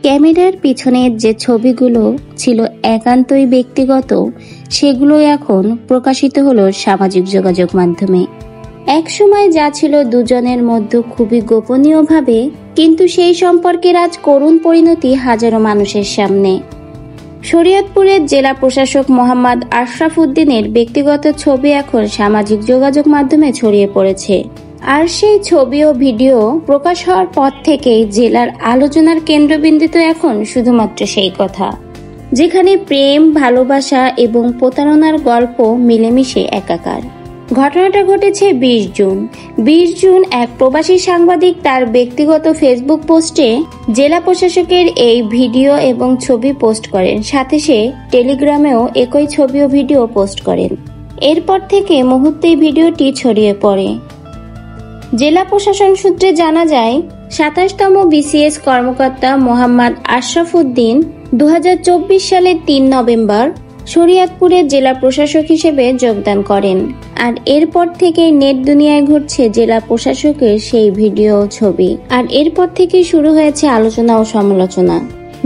ক্যামেরার পিছনের যে ছবিগুলো ছিল একান্তই ব্যক্তিগত, সেগুলো এখন প্রকাশিত হলো সামাজিক যোগাযোগ মাধ্যমে। একসময় যা ছিল দুজনের মধ্যে খুবই গোপনীয়ভাবে, কিন্তু সেই সম্পর্কের আজ করুণ পরিণতি হাজারো মানুষের সামনে। শরীয়তপুরের জেলা প্রশাসক মোহাম্মদ আশরাফ উদ্দিনের ব্যক্তিগত ছবি এখন সামাজিক যোগাযোগ মাধ্যমে ছড়িয়ে পড়েছে। আর সেই ছবি ও ভিডিও প্রকাশ হওয়ার পর থেকেই জেলার আলোচনার কেন্দ্রবিন্দুতে এখন শুধুমাত্র সেই কথা, যেখানে প্রেম, ভালোবাসা এবং প্রতারণার গল্প মিলেমিশে একাকার। ঘটনাটা ঘটেছে 20 জুন এক প্রবাসী সাংবাদিক তার ব্যক্তিগত ফেসবুক পোস্টে জেলা প্রশাসকের এই ভিডিও এবং ছবি পোস্ট করেন। সাথে সে টেলিগ্রামেও একই ছবি ও ভিডিও পোস্ট করেন। এরপর থেকে মুহূর্তেই ভিডিওটি ছড়িয়ে পড়ে। জেলা প্রশাসন সূত্রে জানা যায়, 27তম বিসিএস কর্মকর্তা মোহাম্মদ আশরাফ উদ্দিন 2024 সালের 3 নভেম্বর শরীয়তপুরের জেলা প্রশাসক হিসেবে যোগদান করেন। আর এরপর থেকে নেট দুনিয়ায় ঘুরছে জেলা প্রশাসকের সেই ভিডিও ও ছবি। আর এরপর থেকে শুরু হয়েছে আলোচনা ও সমালোচনা।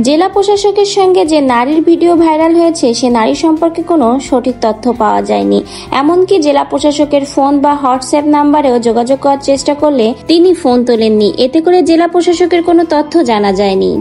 জেলা প্রশাসকের সঙ্গে যে নারীর ভিডিও ভাইরাল হয়েছে, সে নারী সম্পর্কে কোনো সঠিক তথ্য পাওয়া যায়নি। এমনকি জেলা প্রশাসকের ফোন বা হোয়াটসঅ্যাপ নাম্বারেও যোগাযোগ করার চেষ্টা করলে তিনি ফোন তোলেননি। এতে করে জেলা প্রশাসকের কোনো তথ্য জানা যায়নি।